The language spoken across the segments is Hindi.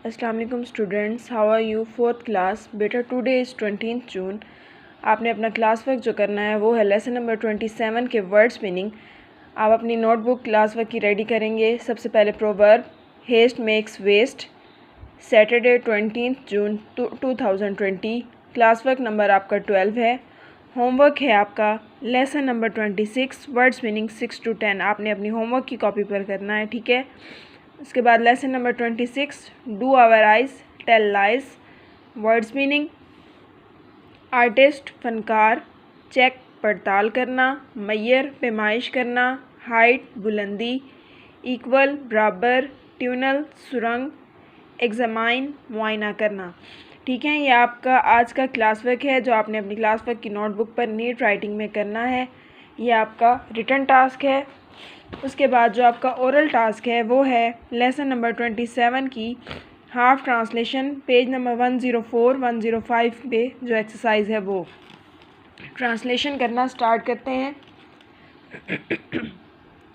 अस्सलाम वालेकुम students, how are you? Fourth class. बेटा टुडे इज़ 20 जून। आपने अपना क्लास वर्क जो करना है वो है लेसन नंबर 27 के वर्ड्स मीनिंग। आप अपनी नोटबुक क्लास वर्क की रेडी करेंगे। सबसे पहले proverb haste makes waste, Saturday 20 June 2020। Class work number आपका 12 है। होमवर्क है आपका lesson number 26 words meaning 6 to 10। आपने अपनी होमवर्क की कॉपी पर करना है, ठीक है। उसके बाद lesson number 26 do our eyes tell lies words meaning artist फनकार, चेक पड़ताल करना, मैयर पैमाइश करना, हाइट बुलंदी, इक्वल बराबर, ट्यूनल सुरंग, एग्जामाइन मुआयना करना। ठीक है, ये आपका आज का क्लास वर्क है जो आपने अपनी क्लास वर्क की नोटबुक पर नीट राइटिंग में करना है। ये आपका रिटन टास्क है। उसके बाद जो आपका ओरल टास्क है वो है लेसन नंबर 27 की हाफ ट्रांसलेशन, पेज नंबर 104 105 पे जो एक्सरसाइज है वो ट्रांसलेशन करना स्टार्ट करते हैं।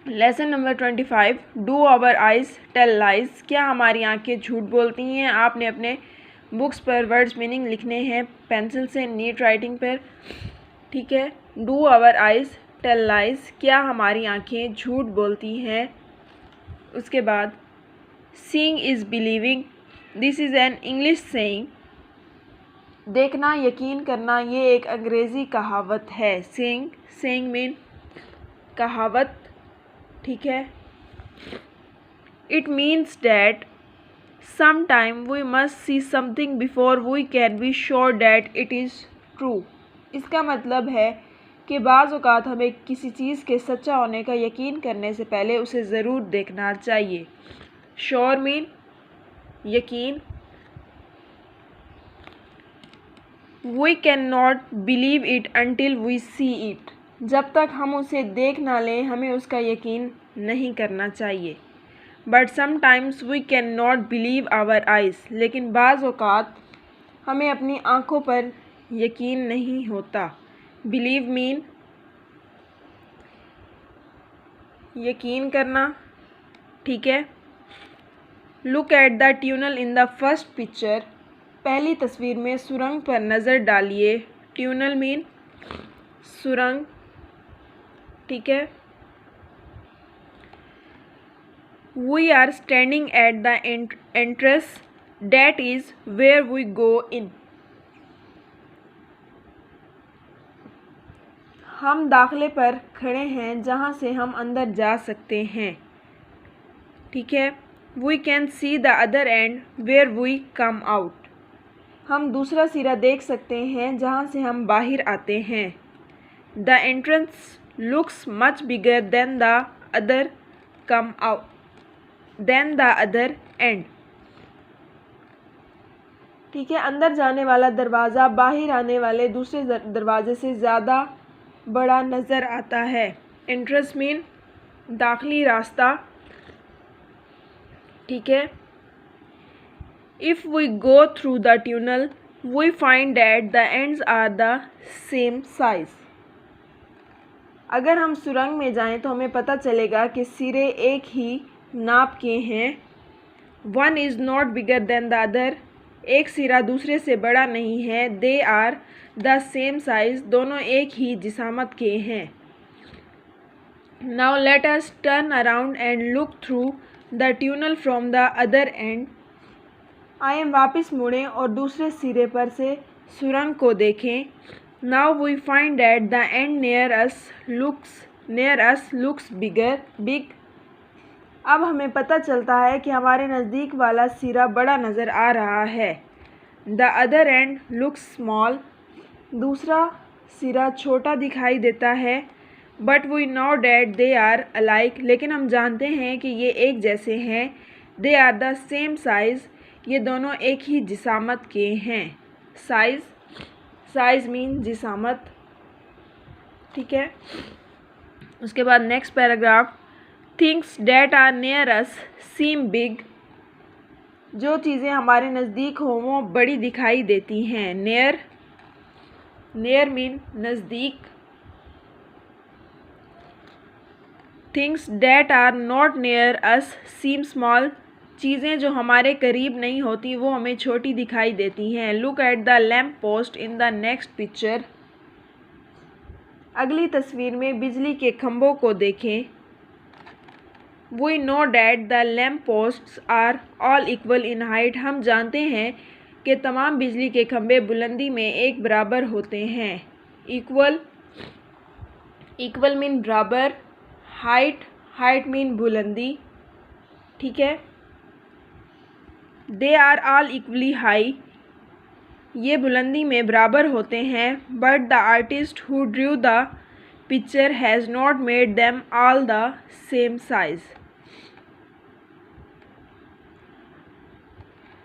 Lesson number 25 do our eyes tell lies, क्या हमारी आंखें झूठ बोलती हैं। आपने अपने बुक्स पर वर्ड्स मीनिंग लिखने हैं पेंसिल से नीट राइटिंग पर, ठीक है। Do our eyes tell lies, क्या हमारी आंखें झूठ बोलती हैं। उसके बाद seeing is believing, this is an English saying, देखना यकीन करना ये एक अंग्रेज़ी कहावत है। सेइंग मीन कहावत, ठीक है। It means that sometime we must see something before we can be sure that it is true. इसका मतलब है कि बाज़ औक़ात हमें किसी चीज़ के सच्चा होने का यकीन करने से पहले उसे ज़रूर देखना चाहिए। श्योर मीन यकीन। We can not believe it until we see it, जब तक हम उसे देख ना लें हमें उसका यकीन नहीं करना चाहिए। But sometimes we can not believe our eyes, लेकिन बाज़ औक़ात हमें अपनी आँखों पर यकीन नहीं होता। बिलीव मीन यकीन करना, ठीक है। Look at the tunnel in the first picture, पहली तस्वीर में सुरंग पर नज़र डालिए। ट्यूनल मीन सुरंग, ठीक है। We are standing at the entrance, that is where we go in, हम दाखिले पर खड़े हैं जहाँ से हम अंदर जा सकते हैं, ठीक है। We can see the other end where we come out, हम दूसरा सिरा देख सकते हैं जहाँ से हम बाहर आते हैं। The entrance looks much bigger than the other come out than the other end, ठीक है। अंदर जाने वाला दरवाज़ा बाहर आने वाले दूसरे दरवाजे से ज़्यादा बड़ा नज़र आता है। एंट्रेंस मीन दाखिली रास्ता, ठीक है। If we go through the tunnel we find that the ends are the same size, अगर हम सुरंग में जाएं तो हमें पता चलेगा कि सिरे एक ही नाप के हैं। One is not bigger than the other, एक सिरा दूसरे से बड़ा नहीं है। They are the same size, दोनों एक ही जिसामत के हैं। Now let us turn around and look through the tunnel from the other end, आइए वापस मुड़ें और दूसरे सिरे पर से सुरंग को देखें। Now we find that the end near us looks big, अब हमें पता चलता है कि हमारे नज़दीक वाला सिरा बड़ा नज़र आ रहा है। The other end looks small, दूसरा सिरा छोटा दिखाई देता है। But we know that they are alike, लेकिन हम जानते हैं कि ये एक जैसे हैं। They are the same size, ये दोनों एक ही जिसामत के हैं। साइज़ मीन जिसामत, ठीक है। उसके बाद next paragraph things that are near us seem big, जो चीज़ें हमारे नज़दीक हों वो बड़ी दिखाई देती हैं। नियर मीन नज़दीक। Things that are not near us seem small, चीज़ें जो हमारे करीब नहीं होती वो हमें छोटी दिखाई देती हैं। Look at the lamp post in the next picture. अगली तस्वीर में बिजली के खंभों को देखें। We know that the lamp posts are all equal in height. हम जानते हैं कि तमाम बिजली के खंभे बुलंदी में एक बराबर होते हैं। इक्वल मीन बराबर, हाइट मीन बुलंदी, ठीक है। They are all equally high, ये बुलंदी में बराबर होते हैं। But the artist who drew the picture has not made them all the same size.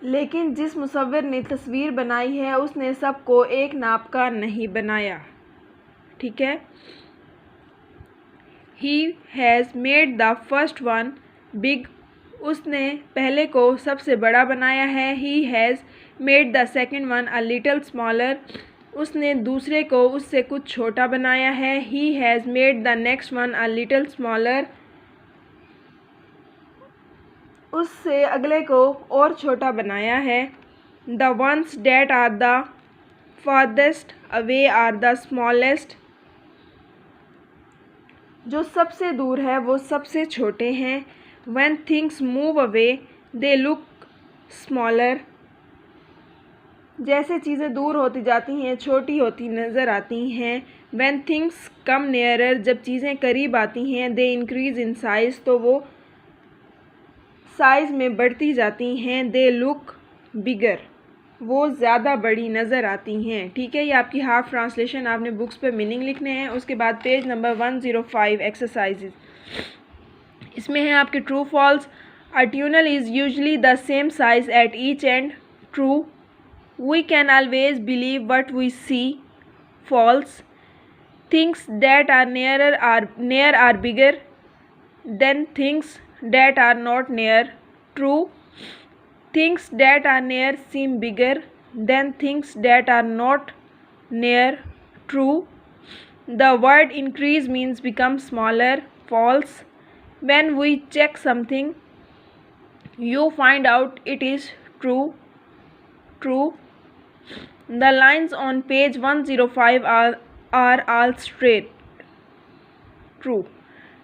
लेकिन जिस मुसव्विर ने तस्वीर बनाई है उसने सबको एक नाप का नहीं बनाया, ठीक है। He has made the first one big, उसने पहले को सबसे बड़ा बनाया है। He has made the second one a little smaller, उसने दूसरे को उससे कुछ छोटा बनाया है। He has made the next one a little smaller, उससे अगले को और छोटा बनाया है। The ones that are the farthest away are the smallest, जो सबसे दूर है वो सबसे छोटे हैं। When things move away they look smaller, जैसे चीज़ें दूर होती जाती हैं छोटी होती नज़र आती हैं। When things come nearer, जब चीज़ें करीब आती हैं they increase in size, तो वो साइज़ में बढ़ती जाती हैं। They look bigger, वो ज़्यादा बड़ी नज़र आती हैं, ठीक है। ये आपकी हाफ ट्रांसलेशन, आपने बुक्स पे मीनिंग लिखने हैं। उसके बाद पेज नंबर 105 एक्सरसाइजेज, इसमें है आपके true false. A tunnel is usually the same size at each end, true. We can always believe what we see, false. Things that are near are bigger than things that are not near, true. Things that are near seem bigger than things that are not near, true. The word increase means become smaller, false. When we check something, you find out it is true, true. The lines on page 105 are all straight, true,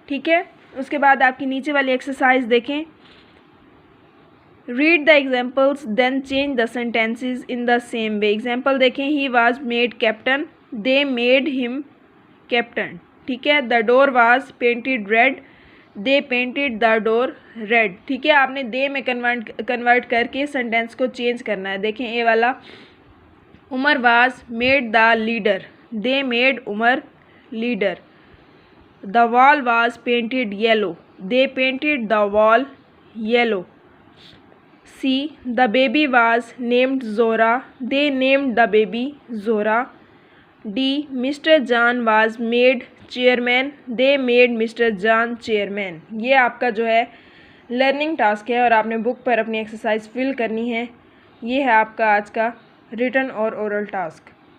ठीक है। उसके बाद आपकी नीचे वाली एक्सरसाइज देखें। Read the examples then change the sentences in the same way. Example देखें। He was made captain, they made him captain, ठीक है। The door was painted red, they painted the door red, ठीक है। आपने दे में कन्वर्ट करके सेंटेंस को चेंज करना है। देखें ए वाला। Umar was made the leader, they made Umar leader. The wall was painted yellow, they painted the wall yellow. C the baby was named Zora, they named the baby Zora. D Mr John was made chairman, they made Mr John chairman. ये आपका जो है लर्निंग टास्क है और आपने बुक पर अपनी एक्सरसाइज फिल करनी है। ये है आपका आज का रिटन और ओरल टास्क।